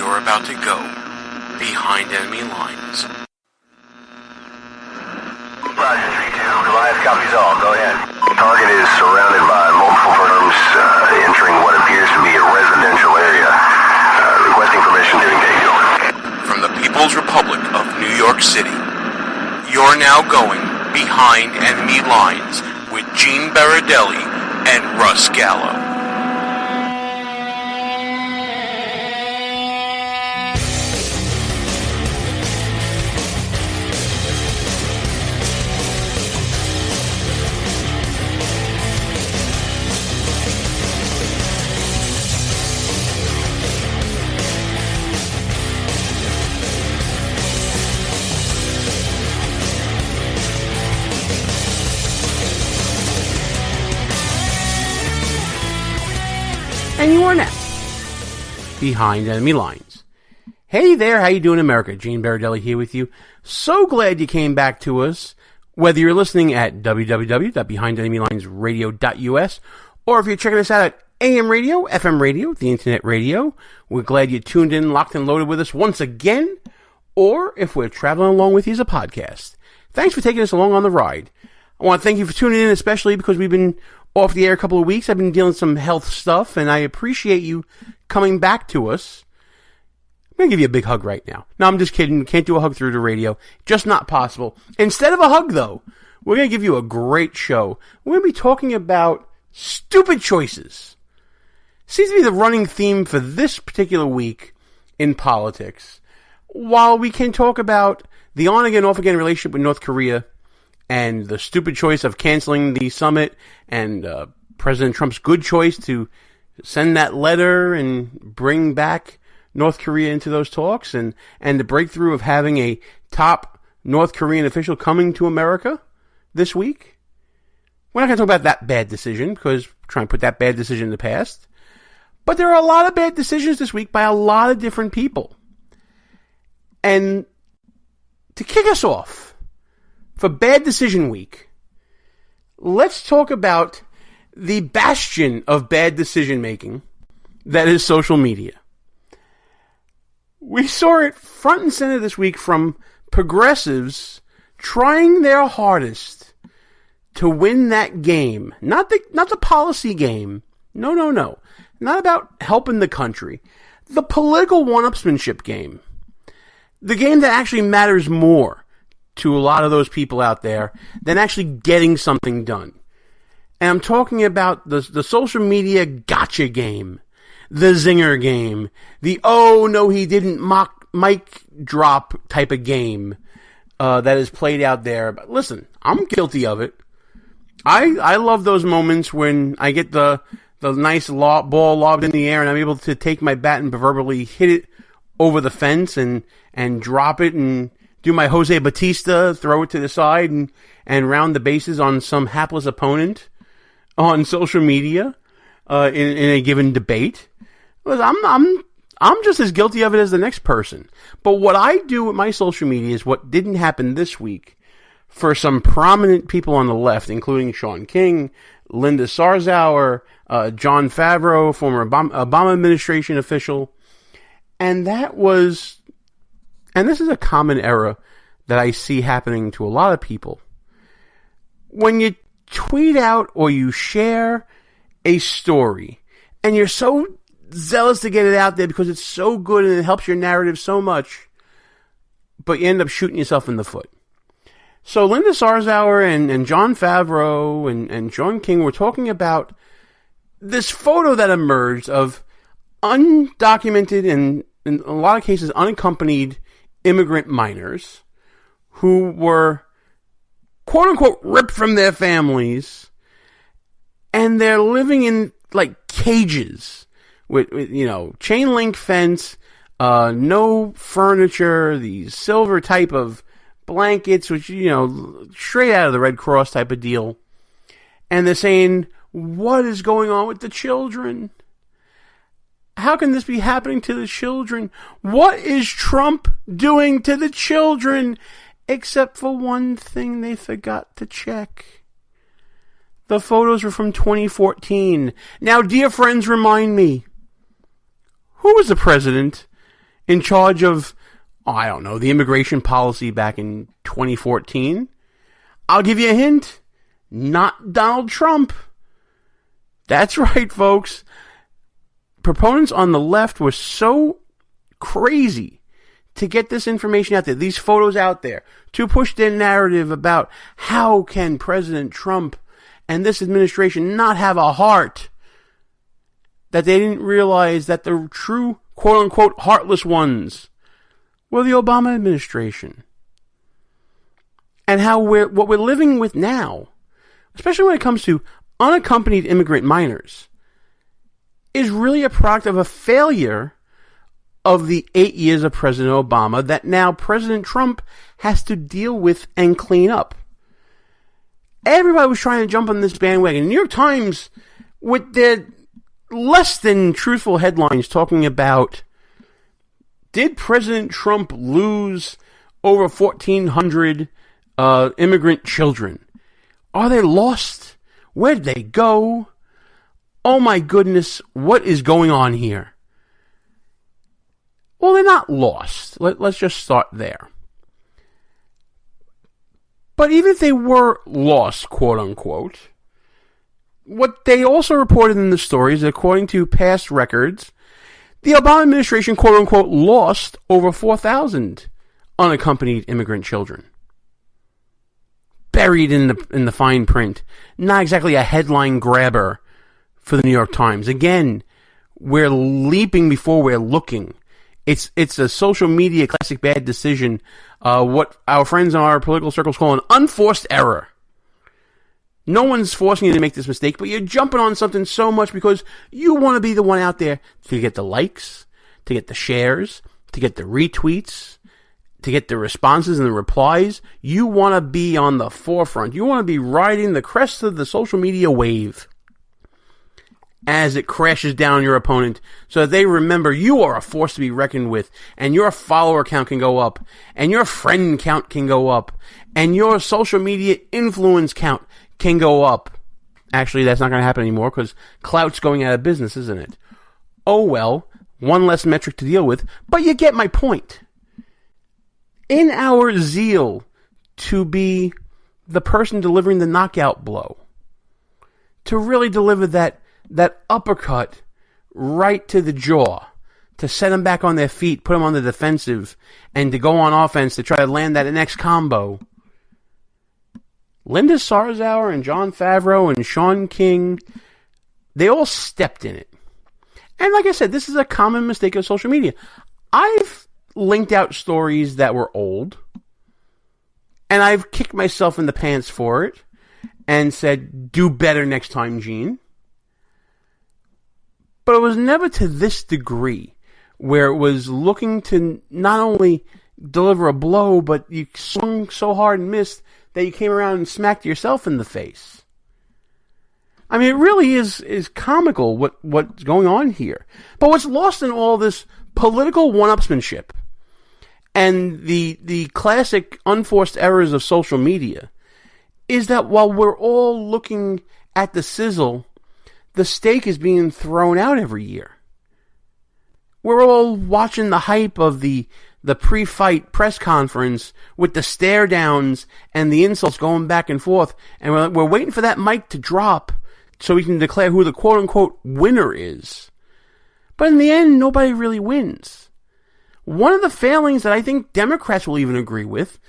You're about to go behind enemy lines. Roger, 3-2. Goliath copies all. Go ahead. The target is surrounded by multiple firms entering what appears to be a residential area. Requesting permission to engage. From the People's Republic of New York City, you're now going behind enemy lines with Gene Baradelli and Russ Gallo. And you are now behind enemy lines. Hey there, how you doing, America? Gene Baradelli here with you. So glad you came back to us, whether you're listening at www.behindenemylinesradio.us or if you're checking us out at AM radio, FM radio, the internet radio. We're glad you tuned in, locked and loaded with us once again, or if we're traveling along with you as a podcast. Thanks for taking us along on the ride. I want to thank you for tuning in, especially because we've been off the air a couple of weeks. I've been dealing with some health stuff, and I appreciate you coming back to us. I'm going to give you a big hug right now. No, I'm just kidding. Can't do a hug through the radio. Just not possible. Instead of a hug, though, we're going to give you a great show. We're going to be talking about stupid choices. Seems to be the running theme for this particular week in politics. While we can talk about the on-again, off-again relationship with North Korea, and the stupid choice of canceling the summit, and President Trump's good choice to send that letter and bring back North Korea into those talks, and the breakthrough of having a top North Korean official coming to America this week. We're not going to talk about that bad decision, because we're trying to put that bad decision in the past. But there are a lot of bad decisions this week by a lot of different people. And to kick us off, for Bad Decision Week, let's talk about the bastion of bad decision making that is social media. We saw it front and center this week from progressives trying their hardest to win that game. Not the policy game. No. Not about helping the country. The political one-upsmanship game. The game that actually matters more to a lot of those people out there than actually getting something done. And I'm talking about the social media gotcha game, the zinger game, the oh no he didn't mic drop type of game that is played out there. But listen, I'm guilty of it. I love those moments when I get the nice ball lobbed in the air and I'm able to take my bat and proverbially hit it over the fence and drop it and do my Jose Batista, throw it to the side and round the bases on some hapless opponent on social media in a given debate. I'm just as guilty of it as the next person. But what I do with my social media is what didn't happen this week for some prominent people on the left, including Sean King, Linda Sarsour, Jon Favreau, former Obama administration official. And that was... And this is a common error that I see happening to a lot of people. When you tweet out or you share a story, and you're so zealous to get it out there because it's so good and it helps your narrative so much, but you end up shooting yourself in the foot. So Linda Sarsour and Jon Favreau and Sean King were talking about this photo that emerged of undocumented and, in a lot of cases, unaccompanied immigrant minors who were quote-unquote ripped from their families, and they're living in like cages with chain link fence, no furniture, these silver type of blankets, which straight out of the Red Cross type of deal. And they're saying, what is going on with the children? How can this be happening to the children? What is Trump doing to the children? Except for one thing they forgot to check. The photos were from 2014. Now, dear friends, remind me, who was the president in charge of, I don't know, the immigration policy back in 2014? I'll give you a hint. Not Donald Trump. That's right, folks. Proponents on the left were so crazy to get this information out there, these photos out there, to push their narrative about how can President Trump and this administration not have a heart, that they didn't realize that the true quote-unquote heartless ones were the Obama administration. And how what we're living with now, especially when it comes to unaccompanied immigrant minors, is really a product of a failure of the 8 years of President Obama that now President Trump has to deal with and clean up. Everybody was trying to jump on this bandwagon. The New York Times, with their less than truthful headlines talking about, did President Trump lose over 1,400 immigrant children? Are they lost? Where'd they go? Oh my goodness, what is going on here? Well, they're not lost. Let's just start there. But even if they were lost, quote unquote, what they also reported in the story is that according to past records, the Obama administration, quote unquote, lost over 4,000 unaccompanied immigrant children. Buried in the fine print. Not exactly a headline grabber for the New York Times. Again, we're leaping before we're looking. It's a social media classic bad decision, what our friends in our political circles call an unforced error. No one's forcing you to make this mistake, but you're jumping on something so much because you want to be the one out there to get the likes, to get the shares, to get the retweets, to get the responses and the replies. You want to be on the forefront. You want to be riding the crest of the social media wave as it crashes down your opponent so that they remember you are a force to be reckoned with, and your follower count can go up, and your friend count can go up, and your social media influence count can go up. Actually, that's not going to happen anymore because Clout's going out of business, isn't it? Oh well, one less metric to deal with, but you get my point. In our zeal to be the person delivering the knockout blow, to really deliver that uppercut right to the jaw, to set them back on their feet, put them on the defensive, and to go on offense to try to land that next combo. Linda Sarsour and Jon Favreau and Sean King, they all stepped in it. And like I said, this is a common mistake of social media. I've linked out stories that were old, and I've kicked myself in the pants for it, and said, do better next time, Gene. But it was never to this degree, where it was looking to not only deliver a blow, but you swung so hard and missed that you came around and smacked yourself in the face. I mean, it really is comical what's going on here. But what's lost in all this political one-upsmanship and the classic unforced errors of social media is that while we're all looking at the sizzle, the steak is being thrown out every year. We're all watching the hype of the pre-fight press conference with the stare downs and the insults going back and forth, and we're waiting for that mic to drop so we can declare who the quote-unquote winner is. But in the end, nobody really wins. One of the failings that I think Democrats will even agree with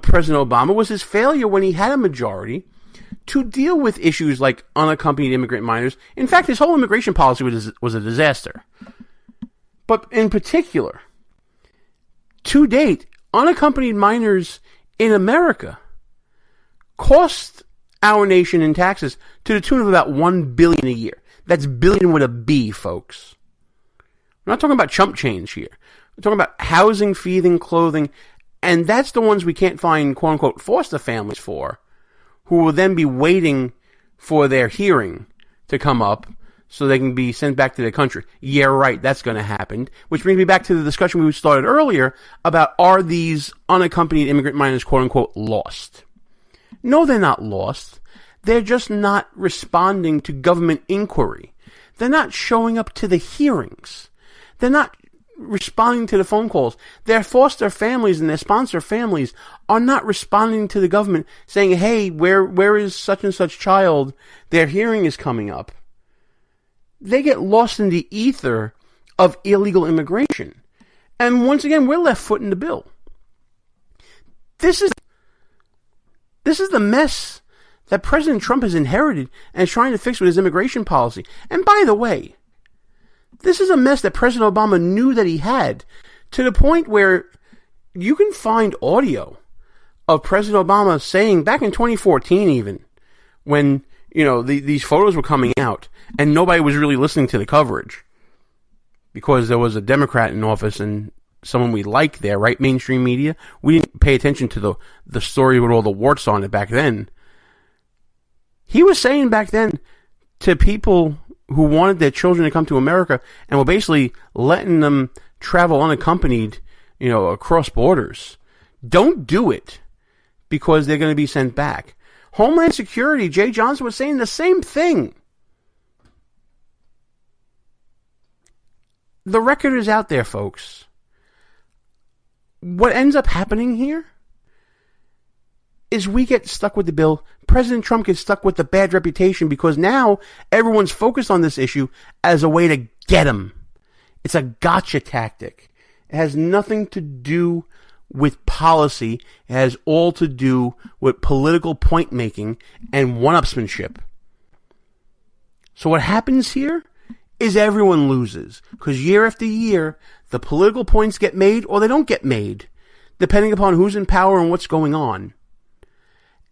President Obama was his failure when he had a majority to deal with issues like unaccompanied immigrant minors. In fact, his whole immigration policy was a disaster. But in particular, to date, unaccompanied minors in America cost our nation in taxes to the tune of about $1 billion a year. That's billion with a B, folks. We're not talking about chump change here. We're talking about housing, feeding, clothing, and that's the ones we can't find, quote-unquote, foster families for, who will then be waiting for their hearing to come up so they can be sent back to their country. Yeah, right, that's going to happen. Which brings me back to the discussion we started earlier about, are these unaccompanied immigrant minors, quote-unquote, lost? No, they're not lost. They're just not responding to government inquiry. They're not showing up to the hearings. They're not responding to the phone calls. Their foster families and their sponsor families are not responding to the government saying, hey, where is such and such child? Their hearing is coming up. They get lost in the ether of illegal immigration. And once again, we're left footing the bill. This is the mess that President Trump has inherited and is trying to fix with his immigration policy. And by the way, this is a mess that President Obama knew that he had, to the point where you can find audio of President Obama saying, back in 2014 even, when, these photos were coming out and nobody was really listening to the coverage because there was a Democrat in office and someone we liked there, right? Mainstream media. We didn't pay attention to the story with all the warts on it back then. He was saying back then to people who wanted their children to come to America and were basically letting them travel unaccompanied, across borders. Don't do it because they're going to be sent back. Homeland Security, Jay Johnson was saying the same thing. The record is out there, folks. What ends up happening here is we get stuck with the bill. President Trump gets stuck with the bad reputation because now everyone's focused on this issue as a way to get him. It's a gotcha tactic. It has nothing to do with policy. It has all to do with political point making and one-upsmanship. So what happens here is everyone loses because year after year, the political points get made or they don't get made, depending upon who's in power and what's going on.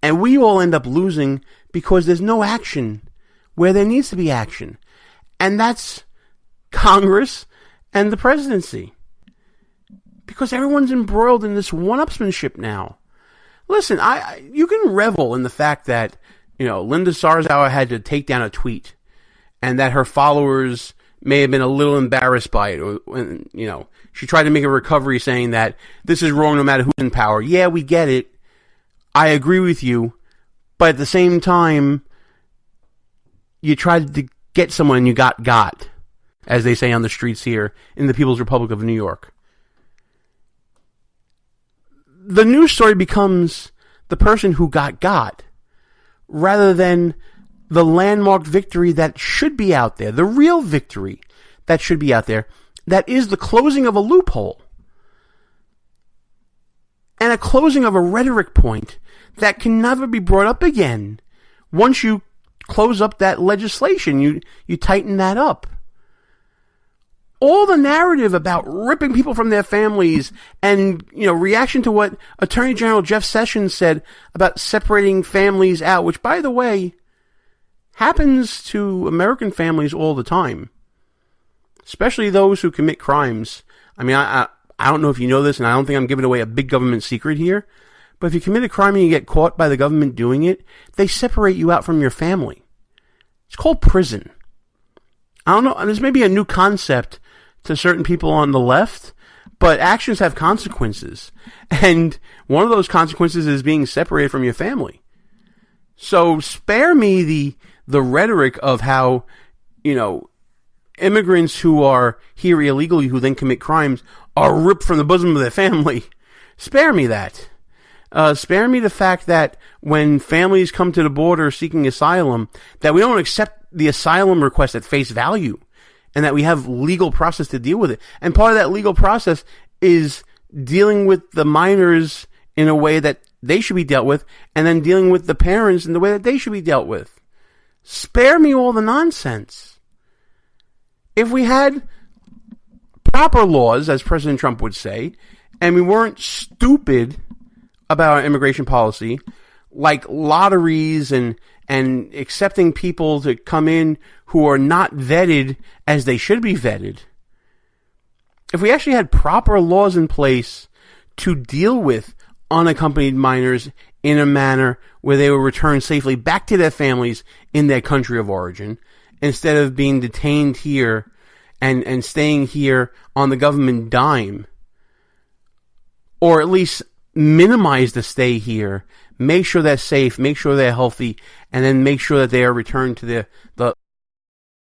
And we all end up losing because there's no action where there needs to be action. And that's Congress and the presidency. Because everyone's embroiled in this one-upsmanship now. Listen, you can revel in the fact that, Linda Sarsour had to take down a tweet and that her followers may have been a little embarrassed by it. Or, she tried to make a recovery saying that this is wrong no matter who's in power. Yeah, we get it. I agree with you. But at the same time, you tried to get someone and you got, as they say on the streets here in the People's Republic of New York. The news story becomes the person who got, rather than the landmark victory that should be out there, the real victory that should be out there, that is the closing of a loophole and a closing of a rhetoric point that can never be brought up again. Once you close up that legislation, you tighten that up. All the narrative about ripping people from their families and, reaction to what Attorney General Jeff Sessions said about separating families out, which, by the way, happens to American families all the time, especially those who commit crimes. I mean, I don't know if you know this, and I don't think I'm giving away a big government secret here, but if you commit a crime and you get caught by the government doing it, they separate you out from your family. It's called prison. I don't know, this may be a new concept to certain people on the left, but actions have consequences. And one of those consequences is being separated from your family. So spare me the rhetoric of how, immigrants who are here illegally who then commit crimes are ripped from the bosom of their family. Spare me that. Spare me the fact that when families come to the border seeking asylum, that we don't accept the asylum request at face value and that we have legal process to deal with it. And part of that legal process is dealing with the minors in a way that they should be dealt with and then dealing with the parents in the way that they should be dealt with. Spare me all the nonsense. If we had proper laws, as President Trump would say, and we weren't stupid about our immigration policy, like lotteries and accepting people to come in who are not vetted as they should be vetted, if we actually had proper laws in place to deal with unaccompanied minors in a manner where they will return safely back to their families in their country of origin, instead of being detained here and staying here on the government dime, or at least minimize the stay here, make sure they're safe, make sure they're healthy, and then make sure that they are returned to the